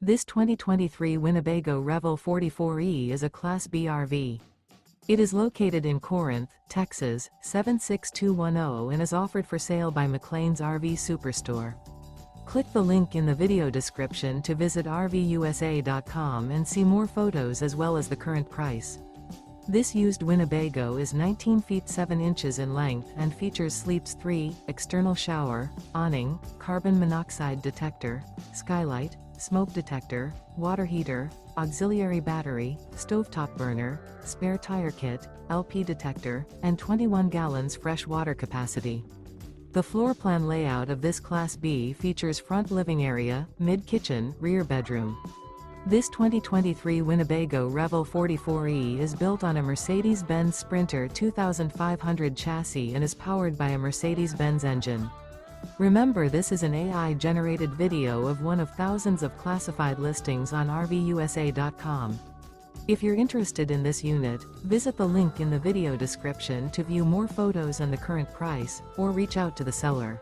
This 2023 Winnebago Revel 44E is a Class B RV. It is located in Corinth, Texas, 76210 and is offered for sale by McClain's RV Superstore. Click the link in the video description to visit RVUSA.com and see more photos as well as the current price. This used Winnebago is 19 feet 7 inches in length and features sleeps 3, external shower, awning, carbon monoxide detector, skylight, smoke detector, water heater, auxiliary battery, stovetop burner, spare tire kit, LP detector, and 21 gallons fresh water capacity. The floor plan layout of this Class B features front living area, mid-kitchen, rear bedroom. This 2023 Winnebago Revel 44E is built on a Mercedes-Benz Sprinter 2500 chassis and is powered by a Mercedes-Benz engine. Remember, this is an AI-generated video of one of thousands of classified listings on RVUSA.com. If you're interested in this unit, visit the link in the video description to view more photos and the current price, or reach out to the seller.